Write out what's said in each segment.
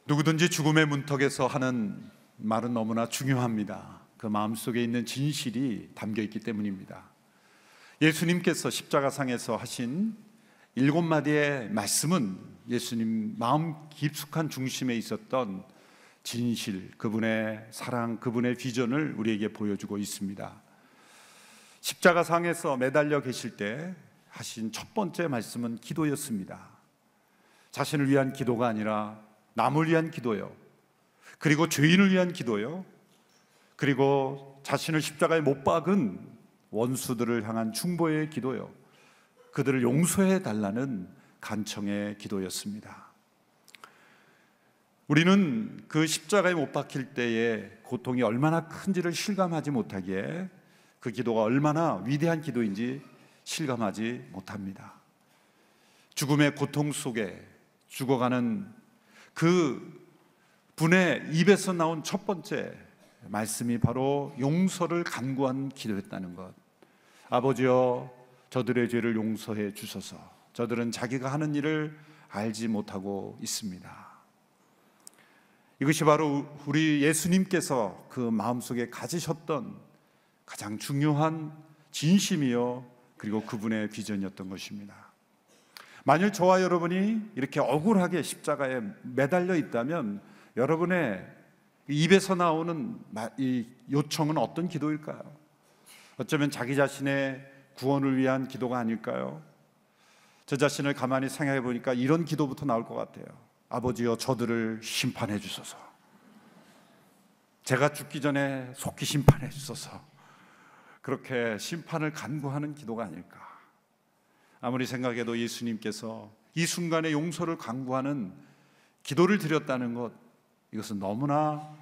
누구든지 죽음의 문턱에서 하는 말은 너무나 중요합니다. 그 마음속에 있는 진실이 담겨 있기 때문입니다. 예수님께서 십자가상에서 하신 7마디의 말씀은 예수님 마음 깊숙한 중심에 있었던 진실, 그분의 사랑, 그분의 비전을 우리에게 보여주고 있습니다. 십자가상에서 매달려 계실 때 하신 첫 번째 말씀은 기도였습니다. 자신을 위한 기도가 아니라 남을 위한 기도요, 그리고 죄인을 위한 기도요, 그리고 자신을 십자가에 못 박은 원수들을 향한 중보의 기도요, 그들을 용서해 달라는 간청의 기도였습니다. 우리는 그 십자가에 못 박힐 때의 고통이 얼마나 큰지를 실감하지 못하기에 그 기도가 얼마나 위대한 기도인지 실감하지 못합니다. 죽음의 고통 속에 죽어가는 그 분의 입에서 나온 첫 번째 말씀이 바로 용서를 간구한 기도였다는 것. 아버지여, 저들의 죄를 용서해 주소서. 저들은 자기가 하는 일을 알지 못하고 있습니다. 이것이 바로 우리 예수님께서 그 마음속에 가지셨던 가장 중요한 진심이요, 그리고 그분의 비전이었던 것입니다. 만일 저와 여러분이 이렇게 억울하게 십자가에 매달려 있다면 여러분의 입에서 나오는 이 요청은 어떤 기도일까요? 어쩌면 자기 자신의 구원을 위한 기도가 아닐까요? 저 자신을 가만히 생각해 보니까 이런 기도부터 나올 것 같아요. 아버지여, 저들을 심판해 주소서. 제가 죽기 전에 속히 심판해 주소서. 그렇게 심판을 간구하는 기도가 아닐까. 아무리 생각해도 예수님께서 이 순간에 용서를 간구하는 기도를 드렸다는 것, 이것은 너무나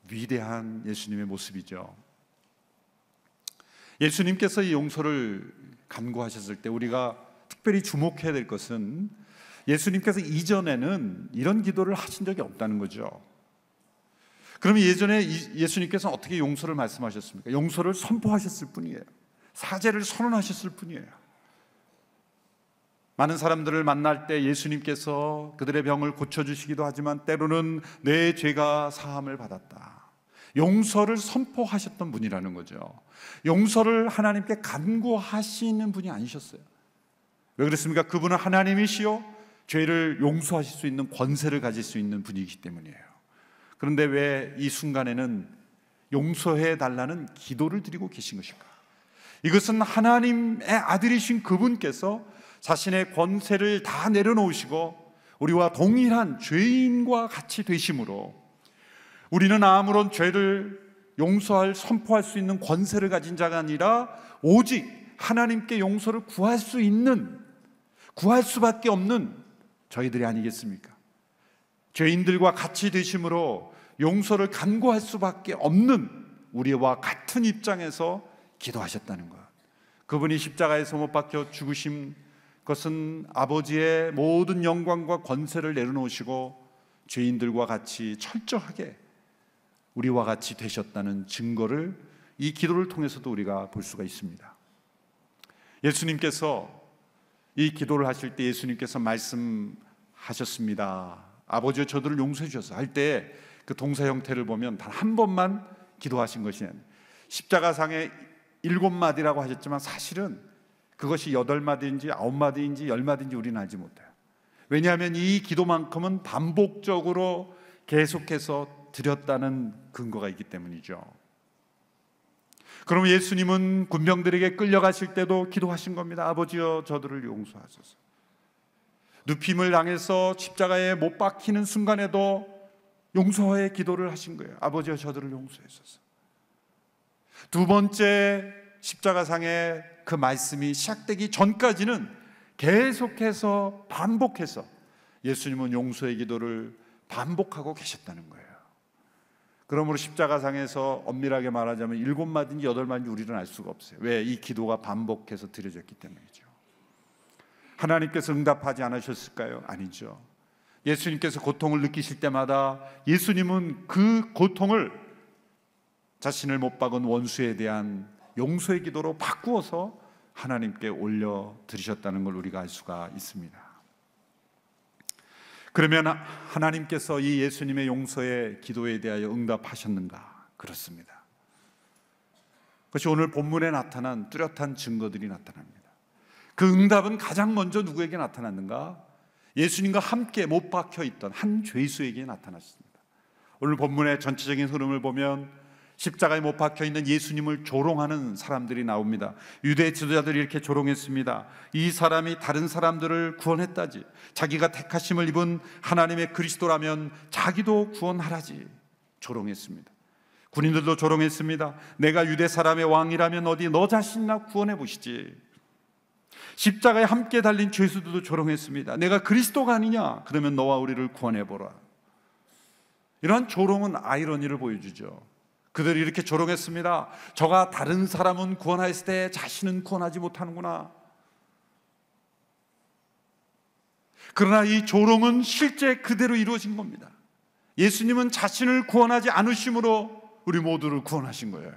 위대한 예수님의 모습이죠. 예수님께서 이 용서를 간구하셨을 때 우리가 특별히 주목해야 될 것은 예수님께서 이전에는 이런 기도를 하신 적이 없다는 거죠. 그러면 예전에 예수님께서 어떻게 용서를 말씀하셨습니까? 용서를 선포하셨을 뿐이에요. 사죄를 선언하셨을 뿐이에요. 많은 사람들을 만날 때 예수님께서 그들의 병을 고쳐주시기도 하지만 때로는 내 죄가 사함을 받았다, 용서를 선포하셨던 분이라는 거죠. 용서를 하나님께 간구하시는 분이 아니셨어요. 왜 그렇습니까? 그분은 하나님이시요 죄를 용서하실 수 있는 권세를 가질 수 있는 분이기 때문이에요. 그런데 왜 이 순간에는 용서해 달라는 기도를 드리고 계신 것일까? 이것은 하나님의 아들이신 그분께서 자신의 권세를 다 내려놓으시고 우리와 동일한 죄인과 같이 되심으로 우리는 아무런 죄를 용서할, 선포할 수 있는 권세를 가진 자가 아니라 오직 하나님께 용서를 구할 수 있는, 구할 수밖에 없는 저희들이 아니겠습니까? 죄인들과 같이 되심으로 용서를 간구할 수밖에 없는 우리와 같은 입장에서 기도하셨다는 것. 그분이 십자가에서 못 박혀 죽으신 것은 아버지의 모든 영광과 권세를 내려놓으시고 죄인들과 같이 철저하게 우리와 같이 되셨다는 증거를 이 기도를 통해서도 우리가 볼 수가 있습니다. 예수님께서 이 기도를 하실 때 예수님께서 말씀하셨습니다. 아버지여, 저들을 용서해 주셔서 할 때 그 동사 형태를 보면 단 한 번만 기도하신 것이 아니에요. 십자가상에 7마디라고 하셨지만 사실은 그것이 8마디인지 9마디인지 10마디인지 우리는 알지 못해요. 왜냐하면 이 기도만큼은 반복적으로 계속해서 드렸다는 근거가 있기 때문이죠. 그럼 예수님은 군병들에게 끌려가실 때도 기도하신 겁니다. 아버지여, 저들을 용서하소서. 눕힘을 당해서 십자가에 못 박히는 순간에도 용서의 기도를 하신 거예요. 아버지여, 저들을 용서하소서. 두 번째 십자가상의 그 말씀이 시작되기 전까지는 계속해서 반복해서 예수님은 용서의 기도를 반복하고 계셨다는 거예요. 그러므로 십자가상에서 엄밀하게 말하자면 7마디인지 8마디인지 우리는 알 수가 없어요. 왜? 이 기도가 반복해서 드려졌기 때문이죠. 하나님께서 응답하지 않으셨을까요? 아니죠. 예수님께서 고통을 느끼실 때마다 예수님은 그 고통을 자신을 못 박은 원수에 대한 용서의 기도로 바꾸어서 하나님께 올려드리셨다는 걸 우리가 알 수가 있습니다. 그러면 하나님께서 이 예수님의 용서의 기도에 대하여 응답하셨는가? 그렇습니다. 그것이 오늘 본문에 나타난 뚜렷한 증거들이 나타납니다. 그 응답은 가장 먼저 누구에게 나타났는가? 예수님과 함께 못 박혀 있던 한 죄수에게 나타났습니다. 오늘 본문의 전체적인 흐름을 보면 십자가에 못 박혀 있는 예수님을 조롱하는 사람들이 나옵니다. 유대 지도자들이 이렇게 조롱했습니다. 이 사람이 다른 사람들을 구원했다지, 자기가 택하심을 입은 하나님의 그리스도라면 자기도 구원하라지 조롱했습니다. 군인들도 조롱했습니다. 내가 유대 사람의 왕이라면 어디 너 자신이나 구원해 보시지. 십자가에 함께 달린 죄수들도 조롱했습니다. 내가 그리스도가 아니냐? 그러면 너와 우리를 구원해 보라. 이러한 조롱은 아이러니를 보여주죠. 그들이 이렇게 조롱했습니다. 저가 다른 사람은 구원하였을 때 자신은 구원하지 못하는구나. 그러나 이 조롱은 실제 그대로 이루어진 겁니다. 예수님은 자신을 구원하지 않으심으로 우리 모두를 구원하신 거예요.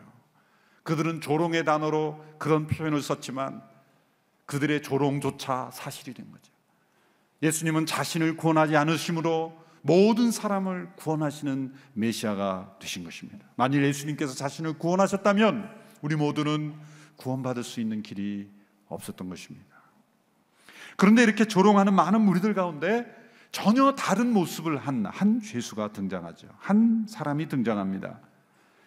그들은 조롱의 단어로 그런 표현을 썼지만 그들의 조롱조차 사실이 된 거죠. 예수님은 자신을 구원하지 않으심으로 모든 사람을 구원하시는 메시아가 되신 것입니다. 만일 예수님께서 자신을 구원하셨다면 우리 모두는 구원받을 수 있는 길이 없었던 것입니다. 그런데 이렇게 조롱하는 많은 무리들 가운데 전혀 다른 모습을 한 죄수가 등장하죠. 한 사람이 등장합니다.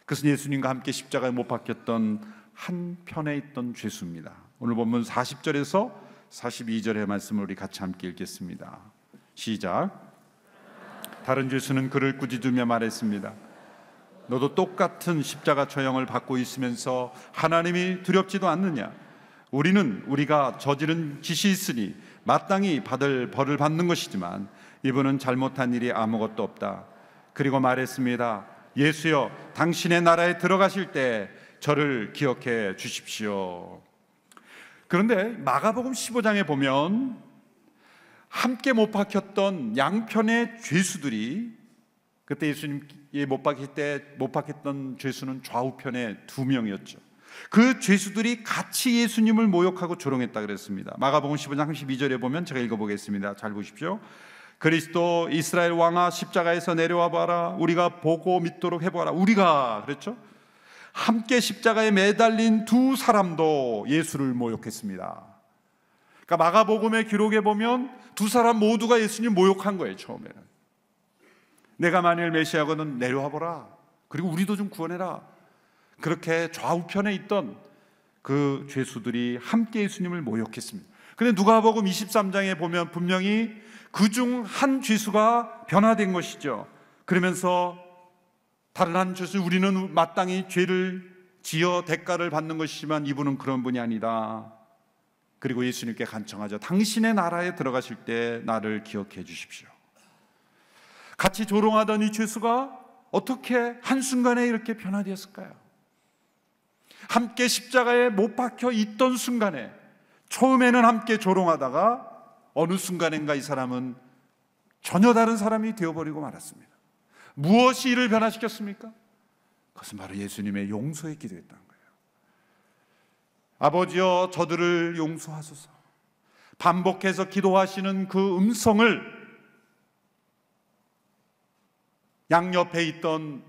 그것은 예수님과 함께 십자가에 못 박혔던 한 편에 있던 죄수입니다. 오늘 본문 40절에서 42절의 말씀을 우리 같이 함께 읽겠습니다. 시작. 다른 죄수는 그를 꾸짖으며 말했습니다. 너도 똑같은 십자가 처형을 받고 있으면서 하나님이 두렵지도 않느냐? 우리는 우리가 저지른 짓이 있으니 마땅히 받을 벌을 받는 것이지만 이분은 잘못한 일이 아무것도 없다. 그리고 말했습니다. 예수여, 당신의 나라에 들어가실 때 저를 기억해 주십시오. 그런데 마가복음 15장에 보면 함께 못 박혔던 양편의 죄수들이, 그때 예수님이 못 박혔던 죄수는 좌우편에 2명이었죠. 그 죄수들이 같이 예수님을 모욕하고 조롱했다 그랬습니다. 마가복음 15장 32절에 보면 제가 읽어보겠습니다. 잘 보십시오. 그리스도 이스라엘 왕아, 십자가에서 내려와 봐라. 우리가 보고 믿도록 해보아라. 우리가 그랬죠. 함께 십자가에 매달린 2 사람도 예수를 모욕했습니다. 그러니까 마가복음의 기록에 보면 2 사람 모두가 예수님 모욕한 거예요. 처음에는 내가 만일 메시아거든 내려와 보라. 그리고 우리도 좀 구원해라. 그렇게 좌우편에 있던 그 죄수들이 함께 예수님을 모욕했습니다. 그런데 누가복음 23장에 보면 분명히 그중 한 죄수가 변화된 것이죠. 그러면서 다른 한 죄수, 우리는 마땅히 죄를 지어 대가를 받는 것이지만 이분은 그런 분이 아니다. 그리고 예수님께 간청하죠. 당신의 나라에 들어가실 때 나를 기억해 주십시오. 같이 조롱하던 이 죄수가 어떻게 한순간에 이렇게 변화되었을까요? 함께 십자가에 못 박혀 있던 순간에, 처음에는 함께 조롱하다가 어느 순간인가 이 사람은 전혀 다른 사람이 되어버리고 말았습니다. 무엇이 이를 변화시켰습니까? 그것은 바로 예수님의 용서의 기도였다는 거예요. 아버지여, 저들을 용서하소서. 반복해서 기도하시는 그 음성을 양옆에 있던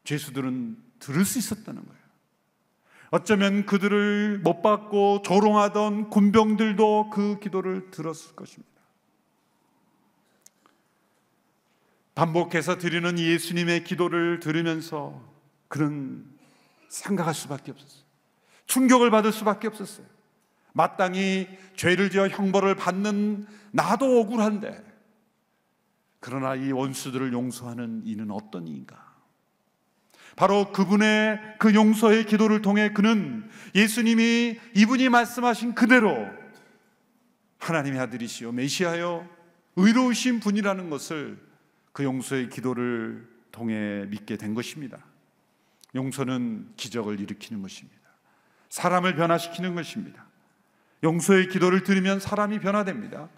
죄수들은 들을 수 있었다는 거예요. 어쩌면 그들을 못 받고 조롱하던 군병들도 그 기도를 들었을 것입니다. 반복해서 드리는 예수님의 기도를 들으면서 그는 생각할 수밖에 없었어요. 충격을 받을 수밖에 없었어요. 마땅히 죄를 지어 형벌을 받는 나도 억울한데, 그러나 이 원수들을 용서하는 이는 어떤 이인가? 바로 그분의 그 용서의 기도를 통해 그는 예수님이 이분이 말씀하신 그대로 하나님의 아들이시요 메시아요 의로우신 분이라는 것을 그 용서의 기도를 통해 믿게 된 것입니다. 용서는 기적을 일으키는 것입니다. 사람을 변화시키는 것입니다. 용서의 기도를 들으면 사람이 변화됩니다.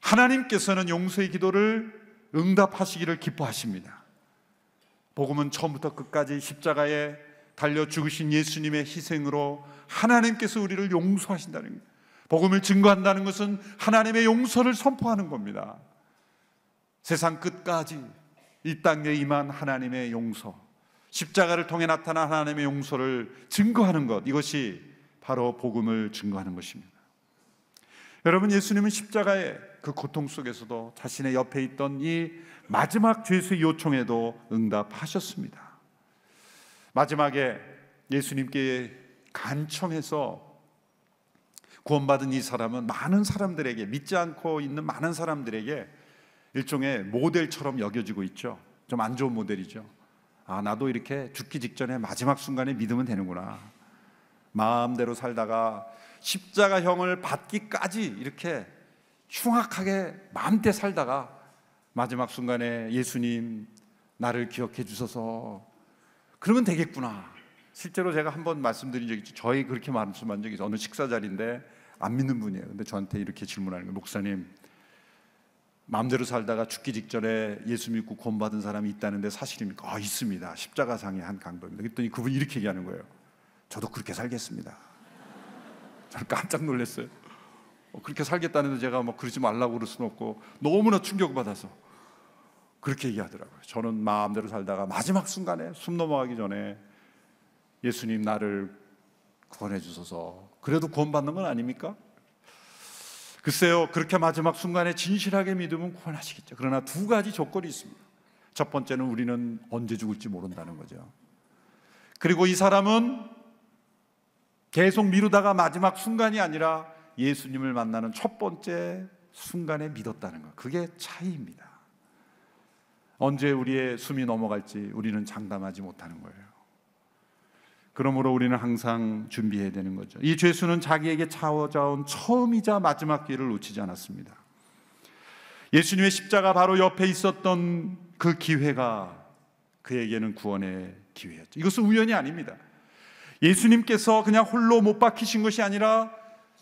하나님께서는 용서의 기도를 응답하시기를 기뻐하십니다. 복음은 처음부터 끝까지 십자가에 달려 죽으신 예수님의 희생으로 하나님께서 우리를 용서하신다는 거예요. 복음을 증거한다는 것은 하나님의 용서를 선포하는 겁니다. 세상 끝까지 이 땅에 임한 하나님의 용서, 십자가를 통해 나타난 하나님의 용서를 증거하는 것, 이것이 바로 복음을 증거하는 것입니다. 여러분, 예수님은 십자가의 그 고통 속에서도 자신의 옆에 있던 이 마지막 죄수의 요청에도 응답하셨습니다. 마지막에 예수님께 간청해서 구원받은 이 사람은 많은 사람들에게, 믿지 않고 있는 많은 사람들에게 일종의 모델처럼 여겨지고 있죠. 좀 안 좋은 모델이죠. 아, 나도 이렇게 죽기 직전에 마지막 순간에 믿으면 되는구나. 마음대로 살다가 십자가형을 받기까지 이렇게 흉악하게 마음대로 살다가 마지막 순간에 예수님 나를 기억해 주셔서 그러면 되겠구나. 실제로 제가 한번 말씀드린 적이 있죠. 저희 그렇게 말씀한 적이 있어요. 어느 식사 자리인데 안 믿는 분이에요. 근데 저한테 이렇게 질문하는 거예요. 목사님, 마음대로 살다가 죽기 직전에 예수 믿고 구원받은 사람이 있다는데 사실입니까? 아, 있습니다. 십자가상의 한 강도입니다. 그랬더니 그분이 이렇게 얘기하는 거예요. 저도 그렇게 살겠습니다. 저는 깜짝 놀랐어요. 그렇게 살겠다는데 제가 뭐 그러지 말라고 그럴 수는 없고 너무나 충격받아서 그렇게 얘기하더라고요. 저는 마음대로 살다가 마지막 순간에 숨 넘어가기 전에 예수님 나를 구원해 주셔서 그래도 구원받는 건 아닙니까? 글쎄요, 그렇게 마지막 순간에 진실하게 믿으면 구원하시겠죠. 그러나 두 가지 조건이 있습니다. 첫 번째는 우리는 언제 죽을지 모른다는 거죠. 그리고 이 사람은 계속 미루다가 마지막 순간이 아니라 예수님을 만나는 첫 번째 순간에 믿었다는 것, 그게 차이입니다. 언제 우리의 숨이 넘어갈지 우리는 장담하지 못하는 거예요. 그러므로 우리는 항상 준비해야 되는 거죠. 이 죄수는 자기에게 찾아온 처음이자 마지막 기회를 놓치지 않았습니다. 예수님의 십자가 바로 옆에 있었던 그 기회가 그에게는 구원의 기회였죠. 이것은 우연이 아닙니다. 예수님께서 그냥 홀로 못 박히신 것이 아니라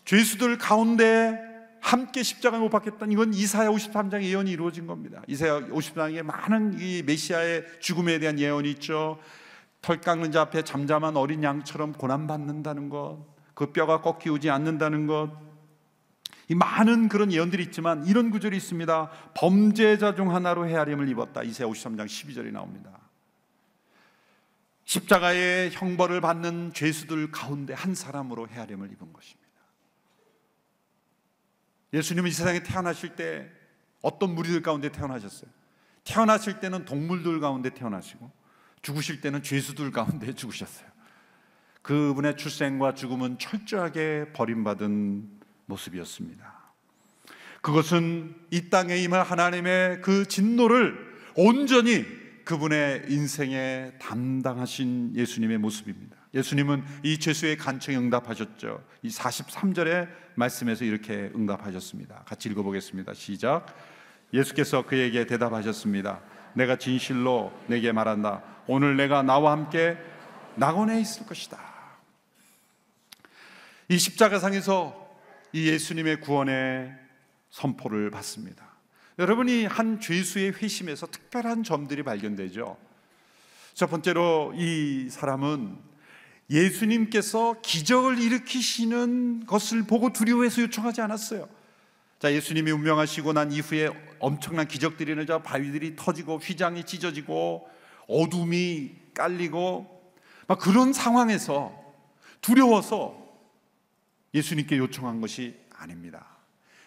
죄수들 가운데 함께 십자가에 못 박혔던, 이건 이사야 53장의 예언이 이루어진 겁니다. 이사야 53장에 많은 이 메시아의 죽음에 대한 예언이 있죠. 털 깎는 자 앞에 잠잠한 어린 양처럼 고난받는다는 것, 그 뼈가 꺾이지 않는다는 것, 이 많은 그런 예언들이 있지만 이런 구절이 있습니다. 범죄자 중 하나로 헤아림을 입었다. 이사야 53장 12절이 나옵니다. 십자가의 형벌을 받는 죄수들 가운데 한 사람으로 헤아림을 입은 것입니다. 예수님은 이 세상에 태어나실 때 어떤 무리들 가운데 태어나셨어요? 태어나실 때는 동물들 가운데 태어나시고 죽으실 때는 죄수들 가운데 죽으셨어요. 그분의 출생과 죽음은 철저하게 버림받은 모습이었습니다. 그것은 이 땅에 임할 하나님의 그 진노를 온전히 그분의 인생에 담당하신 예수님의 모습입니다. 예수님은 이 죄수의 간청에 응답하셨죠. 이 43절의 말씀에서 이렇게 응답하셨습니다. 같이 읽어보겠습니다. 시작. 예수께서 그에게 대답하셨습니다. 내가 진실로 내게 말한다. 오늘 내가 나와 함께 낙원에 있을 것이다. 이 십자가상에서 이 예수님의 구원의 선포를 받습니다. 여러분이 한 죄수의 회심에서 특별한 점들이 발견되죠. 첫 번째로 이 사람은 예수님께서 기적을 일으키시는 것을 보고 두려워해서 요청하지 않았어요. 자, 예수님이 운명하시고 난 이후에 엄청난 기적들이 일어나자 바위들이 터지고 휘장이 찢어지고 어둠이 깔리고 막 그런 상황에서 두려워서 예수님께 요청한 것이 아닙니다.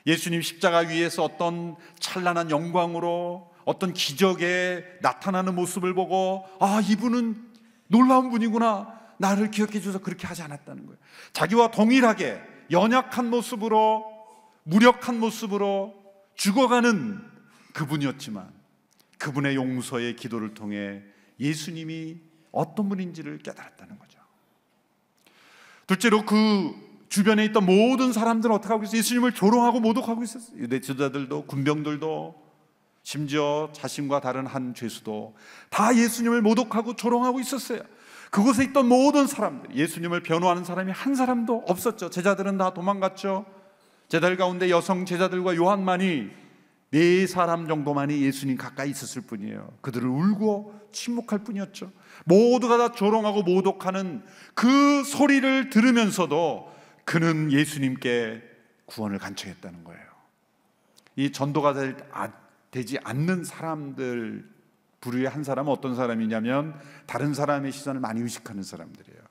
예수님 십자가 위에서 어떤 찬란한 영광으로 어떤 기적에 나타나는 모습을 보고 아, 이분은 놀라운 분이구나, 나를 기억해 주셔서 그렇게 하지 않았다는 거예요. 자기와 동일하게 연약한 모습으로, 무력한 모습으로 죽어가는 그분이었지만 그분의 용서의 기도를 통해 예수님이 어떤 분인지를 깨달았다는 거죠. 둘째로 그 주변에 있던 모든 사람들은 어떻게 하고 있어요? 예수님을 조롱하고 모독하고 있었어요. 유대 지도자들도, 군병들도, 심지어 자신과 다른 한 죄수도 다 예수님을 모독하고 조롱하고 있었어요. 그곳에 있던 모든 사람들, 예수님을 변호하는 사람이 한 사람도 없었죠. 제자들은 다 도망갔죠. 제자들 가운데 여성 제자들과 요한만이 4사람 정도만이 예수님 가까이 있었을 뿐이에요. 그들을 울고 침묵할 뿐이었죠. 모두가 다 조롱하고 모독하는 그 소리를 들으면서도 그는 예수님께 구원을 간청했다는 거예요. 이 전도가 될 되지 않는 사람들 부류의 한 사람은 어떤 사람이냐면 다른 사람의 시선을 많이 의식하는 사람들이에요.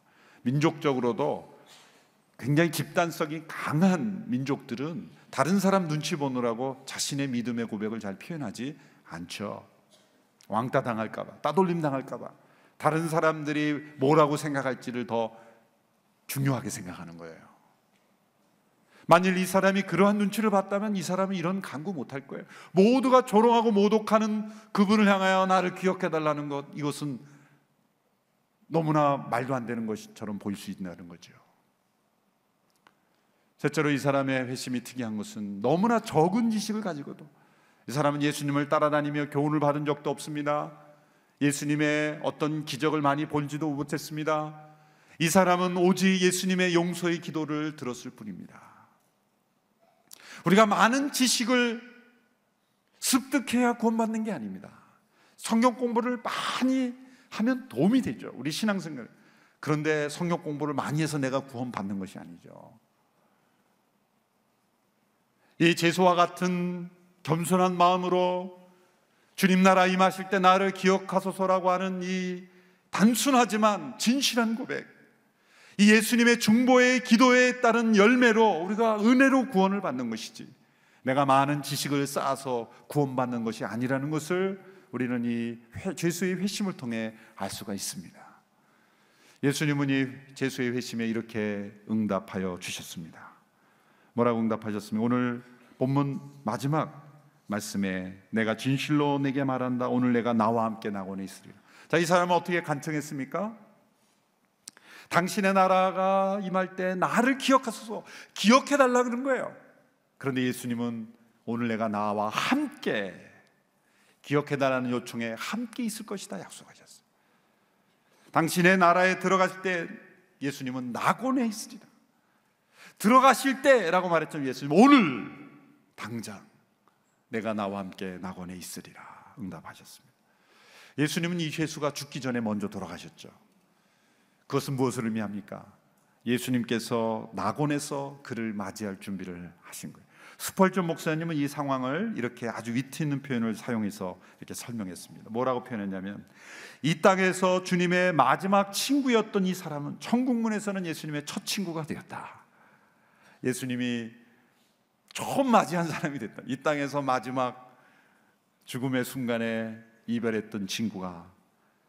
민족적으로도 굉장히 집단성이 강한 민족들은 다른 사람 눈치 보느라고 자신의 믿음의 고백을 잘 표현하지 않죠. 왕따 당할까 봐, 따돌림 당할까 봐, 다른 사람들이 뭐라고 생각할지를 더 중요하게 생각하는 거예요. 만일 이 사람이 그러한 눈치를 봤다면 이 사람은 이런 간구 못할 거예요. 모두가 조롱하고 모독하는 그분을 향하여 나를 기억해달라는 것, 이것은 너무나 말도 안 되는 것처럼 보일 수 있다는 거죠. 셋째로 이 사람의 회심이 특이한 것은 너무나 적은 지식을 가지고도, 이 사람은 예수님을 따라다니며 교훈을 받은 적도 없습니다. 예수님의 어떤 기적을 많이 본지도 못했습니다. 이 사람은 오직 예수님의 용서의 기도를 들었을 뿐입니다. 우리가 많은 지식을 습득해야 구원받는 게 아닙니다. 성경 공부를 많이 하면 도움이 되죠, 우리 신앙생활. 그런데 성경 공부를 많이 해서 내가 구원받는 것이 아니죠. 이 제수와 같은 겸손한 마음으로 주님 나라 임하실 때 나를 기억하소서라고 하는 이 단순하지만 진실한 고백, 이 예수님의 중보의 기도에 따른 열매로 우리가 은혜로 구원을 받는 것이지, 내가 많은 지식을 쌓아서 구원받는 것이 아니라는 것을 우리는 이 제수의 회심을 통해 알 수가 있습니다. 예수님은 이 제수의 회심에 이렇게 응답하여 주셨습니다. 뭐라고 응답하셨습니까? 오늘 본문 마지막 말씀에 내가 진실로 내게 말한다, 오늘 내가 나와 함께 낙원에 있으리라. 자, 이 사람은 어떻게 간청했습니까? 당신의 나라가 임할 때 나를 기억하소서, 기억해달라 그런 거예요. 그런데 예수님은 오늘 내가 나와 함께, 기억해달라는 요청에 함께 있을 것이다 약속하셨어요. 당신의 나라에 들어가실 때 예수님은 낙원에 있으리라. 들어가실 때라고 말했죠. 예수님 오늘 당장 내가 나와 함께 낙원에 있으리라 응답하셨습니다. 예수님은 이 죄수가 죽기 전에 먼저 돌아가셨죠. 그것은 무엇을 의미합니까? 예수님께서 낙원에서 그를 맞이할 준비를 하신 거예요. 스펄전 목사님은 이 상황을 이렇게 아주 위트 있는 표현을 사용해서 이렇게 설명했습니다. 뭐라고 표현했냐면, 이 땅에서 주님의 마지막 친구였던 이 사람은 천국문에서는 예수님의 첫 친구가 되었다. 예수님이 처음 맞이한 사람이 됐다. 이 땅에서 마지막 죽음의 순간에 이별했던 친구가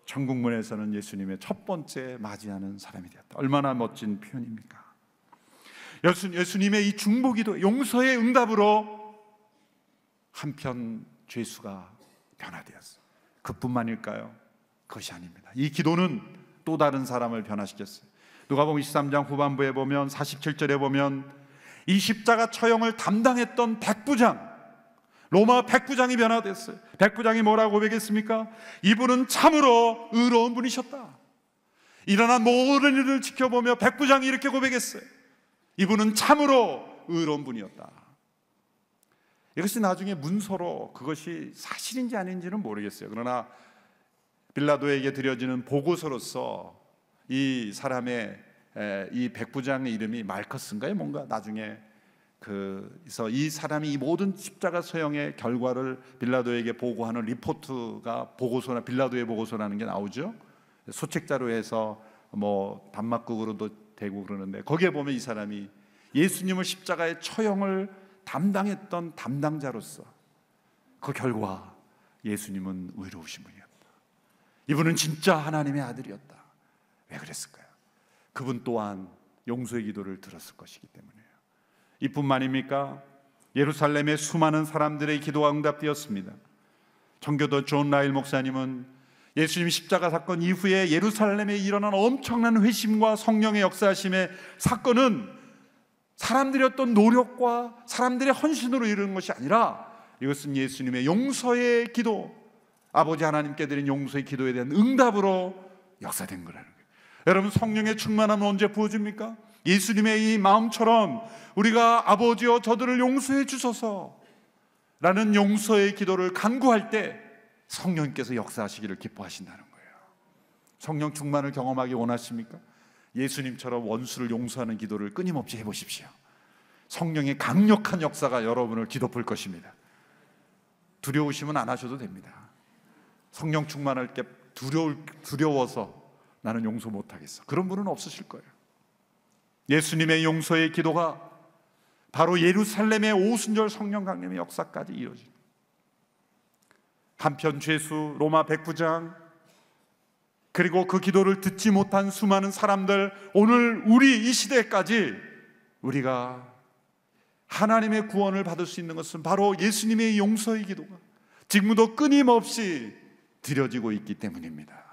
천국문에서는 예수님의 첫 번째 맞이하는 사람이 되었다. 얼마나 멋진 표현입니까? 예수님의 이 중보기도, 용서의 응답으로 한편 죄수가 변화되었어요. 그뿐만일까요? 그것이 아닙니다. 이 기도는 또 다른 사람을 변화시켰어요. 누가복음 23장 후반부에 보면 47절에 보면 이 십자가 처형을 담당했던 백부장, 로마 백부장이 변화됐어요. 백부장이 뭐라고 고백했습니까? 이분은 참으로 의로운 분이셨다. 일어난 모든 일을 지켜보며 백부장이 이렇게 고백했어요. 이분은 참으로 의로운 분이었다. 이것이 나중에 문서로 그것이 사실인지 아닌지는 모르겠어요. 그러나 빌라도에게 드려지는 보고서로서 이 사람의, 이 백부장의 이름이 말커스인가요? 뭔가 나중에 그래서 이 사람이 이 모든 십자가 서형의 결과를 빌라도에게 보고하는 리포트가 보고서나 빌라도의 보고서라는 게 나오죠. 소책자로 해서 뭐 단막극으로도 되고 그러는데, 거기에 보면 이 사람이 예수님을 십자가의 처형을 담당했던 담당자로서 그 결과 예수님은 의로우신 분이었다. 이분은 진짜 하나님의 아들이었다. 왜 그랬을까요? 그분 또한 용서의 기도를 들었을 것이기 때문이에요. 이뿐만입니까? 예루살렘의 수많은 사람들의 기도가 응답되었습니다. 청교도 존 라일 목사님은 예수님 십자가 사건 이후에 예루살렘에 일어난 엄청난 회심과 성령의 역사하심의 사건은 사람들의 어떤 노력과 사람들의 헌신으로 이루는 것이 아니라, 이것은 예수님의 용서의 기도, 아버지 하나님께 드린 용서의 기도에 대한 응답으로 역사된 거라는 거예요. 여러분, 성령의 충만함은 언제 부어집니까? 예수님의 이 마음처럼 우리가 아버지여 저들을 용서해 주소서 라는 용서의 기도를 간구할 때 성령께서 역사하시기를 기뻐하신다는 거예요. 성령 충만을 경험하기 원하십니까? 예수님처럼 원수를 용서하는 기도를 끊임없이 해보십시오. 성령의 강력한 역사가 여러분을 뒤덮을 것입니다. 두려우시면 안 하셔도 됩니다. 성령 충만할 때 두려워서 나는 용서 못하겠어, 그런 분은 없으실 거예요. 예수님의 용서의 기도가 바로 예루살렘의 오순절 성령 강림의 역사까지 이어집니다. 한편 죄수, 로마 백부장, 그리고 그 기도를 듣지 못한 수많은 사람들, 오늘 우리 이 시대까지 우리가 하나님의 구원을 받을 수 있는 것은 바로 예수님의 용서의 기도가 지금도 끊임없이 드려지고 있기 때문입니다.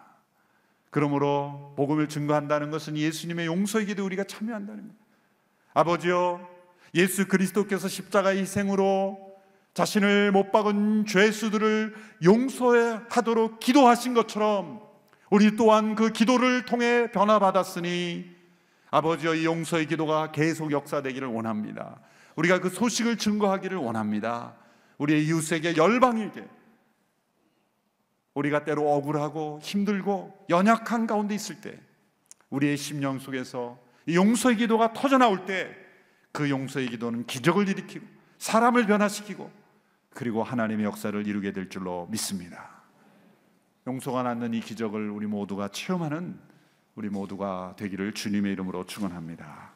그러므로 복음을 증거한다는 것은 예수님의 용서의 기도에 우리가 참여한다는 겁니다. 아버지여, 예수 그리스도께서 십자가의 희생으로 자신을 못 박은 죄수들을 용서하도록 기도하신 것처럼 우리 또한 그 기도를 통해 변화받았으니 아버지여, 이 용서의 기도가 계속 역사되기를 원합니다. 우리가 그 소식을 증거하기를 원합니다. 우리의 이웃에게, 열방에게, 우리가 때로 억울하고 힘들고 연약한 가운데 있을 때 우리의 심령 속에서 이 용서의 기도가 터져나올 때 그 용서의 기도는 기적을 일으키고 사람을 변화시키고 그리고 하나님의 역사를 이루게 될 줄로 믿습니다. 용서가 낳는 이 기적을 우리 모두가 체험하는 우리 모두가 되기를 주님의 이름으로 축원합니다.